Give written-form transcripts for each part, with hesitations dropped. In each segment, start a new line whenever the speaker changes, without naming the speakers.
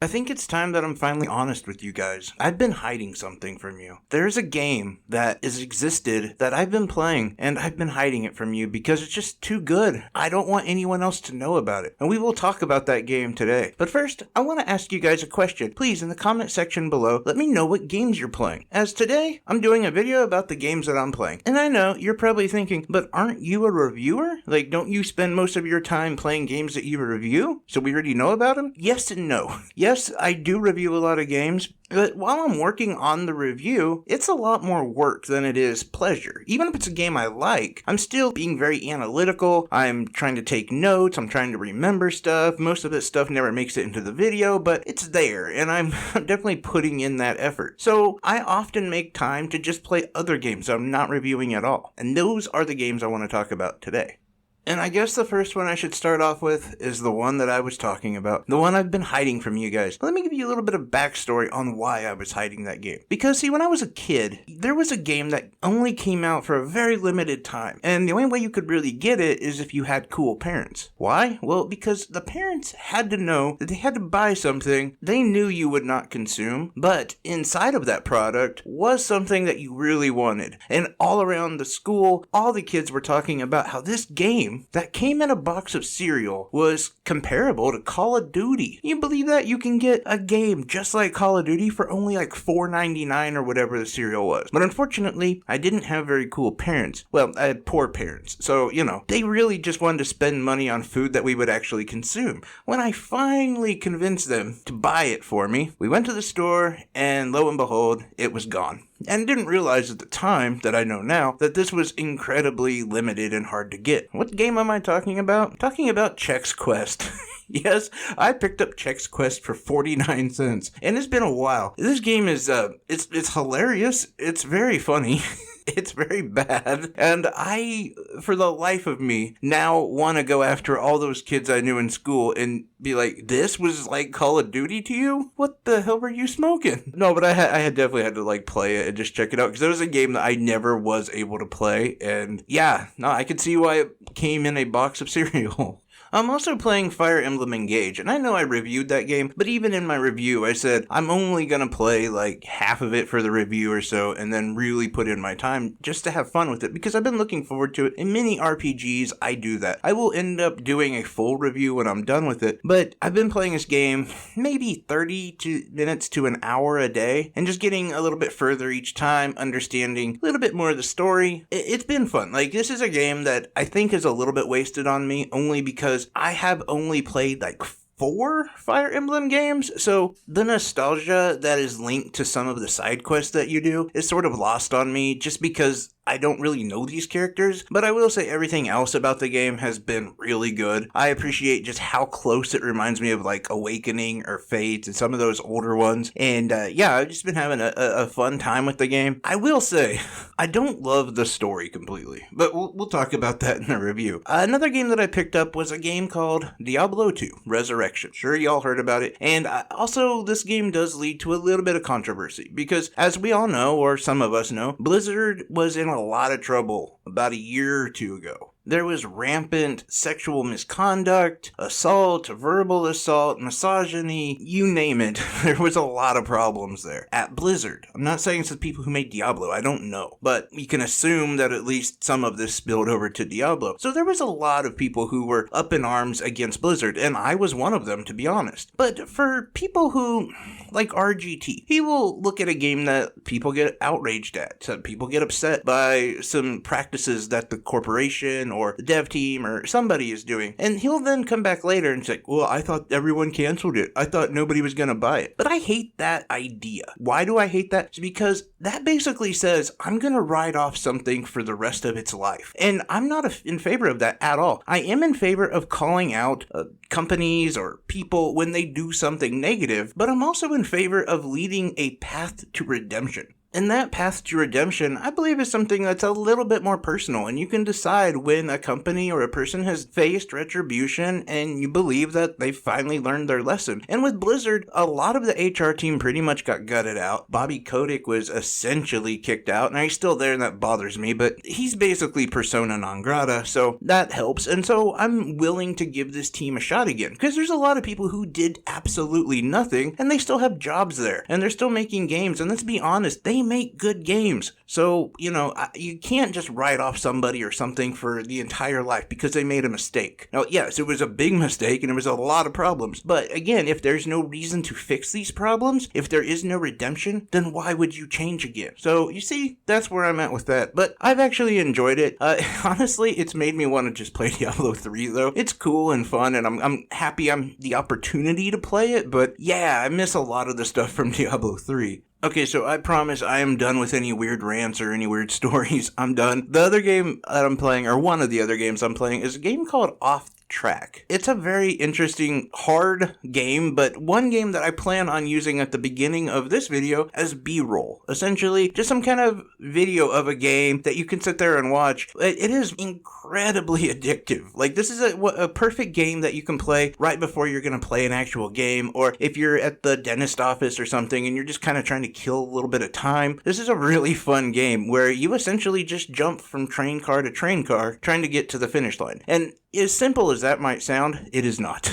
I think it's time that I'm finally honest with you guys. I've been hiding something from you. There's a game that has existed that I've been playing, and I've been hiding it from you because it's just too good. I don't want anyone else to know about it. And we will talk about that game today. But first, I want to ask you guys a question. Please, in the comment section below, let me know what games you're playing. As today, I'm doing a video about the games that I'm playing. And I know you're probably thinking, but aren't you a reviewer? Like, don't you spend most of your time playing games that you review? So we already know about them? Yes and no. Yes, I do review a lot of games, but while I'm working on the review, it's a lot more work than it is pleasure. Even if it's a game I like, I'm still being very analytical. I'm trying to take notes. I'm trying to remember stuff. Most of this stuff never makes it into the video, but it's there, and I'm definitely putting in that effort. So I often make time to just play other games I'm not reviewing at all. And those are the games I want to talk about today. And I guess the first one I should start off with is the one that I was talking about. The one I've been hiding from you guys. Let me give you a little bit of backstory on why I was hiding that game. Because see, when I was a kid, there was a game that only came out for a very limited time. And the only way you could really get it is if you had cool parents. Why? Well, because the parents had to know that they had to buy something they knew you would not consume, but inside of that product was something that you really wanted. And all around the school, all the kids were talking about how this game that came in a box of cereal was comparable to Call of Duty. You believe that? You can get a game just like Call of Duty for only like $4.99 or whatever the cereal was. But unfortunately, I didn't have very cool parents. Well, I had poor parents. So, they really just wanted to spend money on food that we would actually consume. When I finally convinced them to buy it for me, we went to the store and lo and behold, it was gone. And didn't realize at the time, that I know now, that this was incredibly limited and hard to get. What game am I talking about? I'm talking about Chex Quest. Yes, I picked up Chex Quest for 49 cents. And it's been a while. This game is, it's hilarious. It's very funny. It's very bad, and I, for the life of me, now want to go after all those kids I knew in school and be like, this was like Call of Duty to you? What the hell were you smoking? No, but I had definitely had to like play it and just check it out, because it was a game that I never was able to play, and yeah, no, I could see why it came in a box of cereal. I'm also playing Fire Emblem Engage, and I know I reviewed that game, but even in my review, I said I'm only gonna play like half of it for the review or so, and then really put in my time just to have fun with it, because I've been looking forward to it. In many RPGs, I do that. I will end up doing a full review when I'm done with it, but I've been playing this game maybe 30 minutes to an hour a day, and just getting a little bit further each time, understanding a little bit more of the story. It's been fun. Like, this is a game that I think is a little bit wasted on me, only because I have only played like 4 Fire Emblem games, so the nostalgia that is linked to some of the side quests that you do is sort of lost on me, just because I don't really know these characters, but I will say everything else about the game has been really good. I appreciate just how close it reminds me of like Awakening or Fate and some of those older ones, and yeah, I've just been having a fun time with the game. I will say, I don't love the story completely, but we'll talk about that in the review. Another game that I picked up was a game called Diablo 2 Resurrection. Sure, y'all heard about it, and also this game does lead to a little bit of controversy, because as we all know, or some of us know, Blizzard was in a lot of trouble about a year or two ago. There was rampant sexual misconduct, assault, verbal assault, misogyny, you name it. There was a lot of problems there at Blizzard. I'm not saying it's the people who made Diablo, I don't know. But you can assume that at least some of this spilled over to Diablo. So there was a lot of people who were up in arms against Blizzard, and I was one of them, to be honest. But for people who, like RGT, he will look at a game that people get outraged at, so people get upset by some practices that the corporation or the dev team or somebody is doing, and he'll then come back later and say, well, I thought everyone canceled it. I thought nobody was gonna buy it. But I hate that idea. Why do I hate that? It's because that basically says I'm gonna write off something for the rest of its life, and I'm not in favor of that at all. I am in favor of calling out companies or people when they do something negative, but I'm also in favor of leading a path to redemption. And that path to redemption, I believe, is something that's a little bit more personal, and you can decide when a company or a person has faced retribution and you believe that they've finally learned their lesson. And with Blizzard, a lot of the HR team pretty much got gutted out. Bobby Kotick was essentially kicked out. Now, he's still there and that bothers me, but he's basically persona non grata, so that helps. And so I'm willing to give this team a shot again, because there's a lot of people who did absolutely nothing and they still have jobs there and they're still making games. And let's be honest, they make good games. So, you can't just write off somebody or something for the entire life because they made a mistake. Now, yes, it was a big mistake and there was a lot of problems. But again, if there's no reason to fix these problems, if there is no redemption, then why would you change again? So, you see, that's where I'm at with that. But I've actually enjoyed it. Honestly, it's made me want to just play Diablo 3, though. It's cool and fun, and I'm happy I'm the opportunity to play it. But yeah, I miss a lot of the stuff from Diablo 3. Okay, so I promise I am done with any weird rants or any weird stories. I'm done. The other game that I'm playing, or one of the other games I'm playing, is a game called Off Track. It's a very interesting, hard game, but one game that I plan on using at the beginning of this video as B-roll. Essentially, just some kind of video of a game that you can sit there and watch. It is incredibly addictive. Like, this is a perfect game that you can play right before you're going to play an actual game, or if you're at the dentist office or something and you're just kind of trying to kill a little bit of time. This is a really fun game where you essentially just jump from train car to train car trying to get to the finish line. And as simple as that might sound, it is not.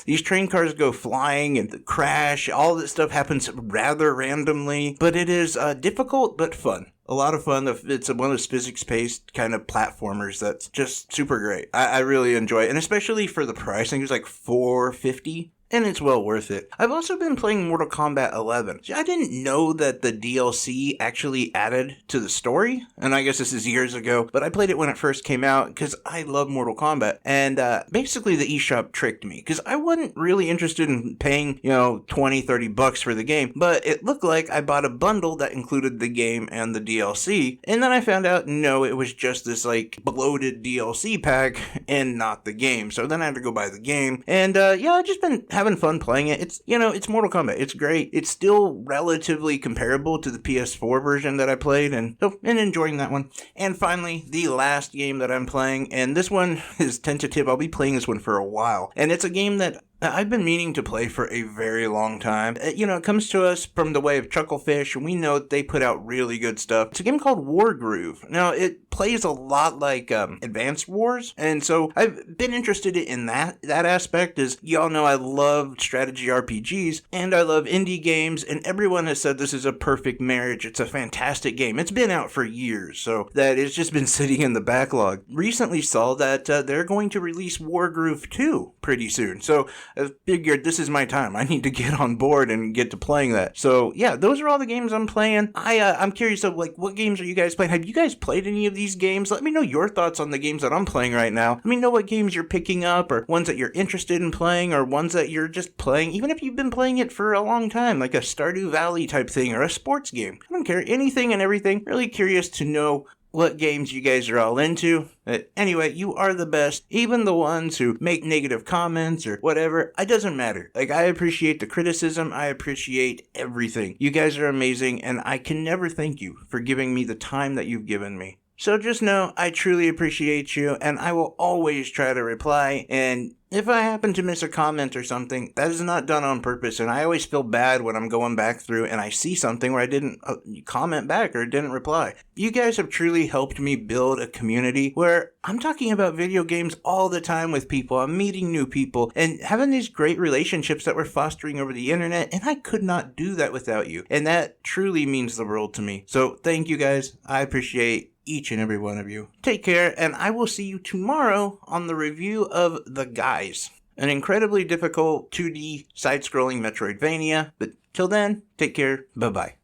These train cars go flying and crash. All this stuff happens rather randomly, but it is difficult but fun. A lot of fun. It's one of those physics-based kind of platformers that's just super great. I really enjoy it, and especially for the price. I think it was like $4.50. And it's well worth it. I've also been playing Mortal Kombat 11. I didn't know that the DLC actually added to the story, and I guess this is years ago, but I played it when it first came out because I love Mortal Kombat. And basically the eShop tricked me because I wasn't really interested in paying, $20-$30 for the game, but it looked like I bought a bundle that included the game and the DLC, and then I found out, no, it was just this bloated DLC pack and not the game. So then I had to go buy the game, and I've just been having fun playing it. It's Mortal Kombat. It's great. It's still relatively comparable to the PS4 version that I played, and enjoying that one. And finally, the last game that I'm playing, and this one is tentative. I'll be playing this one for a while, and it's a game that I've been meaning to play for a very long time. It comes to us from the way of Chucklefish, and we know they put out really good stuff. It's a game called Wargroove. Now, it plays a lot like Advanced Wars, and so I've been interested in that aspect. As y'all know, I love strategy RPGs, and I love indie games, and everyone has said this is a perfect marriage. It's a fantastic game. It's been out for years, so that it's just been sitting in the backlog. Recently saw that they're going to release Wargroove 2 pretty soon, so I figured this is my time. I need to get on board and get to playing that. So yeah, those are all the games I'm playing. I'm curious of what games are you guys playing? Have you guys played any of these games? Let me know your thoughts on the games that I'm playing right now. Let me know what games you're picking up, or ones that you're interested in playing, or ones that you're just playing, even if you've been playing it for a long time, like a Stardew Valley type thing or a sports game. I don't care, anything and everything. Really curious to know what games you guys are all into. But anyway, you are the best. Even the ones who make negative comments or whatever, it doesn't matter. I appreciate the criticism. I appreciate everything. You guys are amazing, and I can never thank you for giving me the time that you've given me. So just know I truly appreciate you, and I will always try to reply. And if I happen to miss a comment or something, that is not done on purpose, and I always feel bad when I'm going back through and I see something where I didn't comment back or didn't reply. You guys have truly helped me build a community where I'm talking about video games all the time with people. I'm meeting new people and having these great relationships that we're fostering over the internet, and I could not do that without you, and that truly means the world to me. So thank you guys. I appreciate each and every one of you. Take care, and I will see you tomorrow on the review of The Guys, an incredibly difficult 2D side-scrolling Metroidvania. But till then, take care. Bye-bye.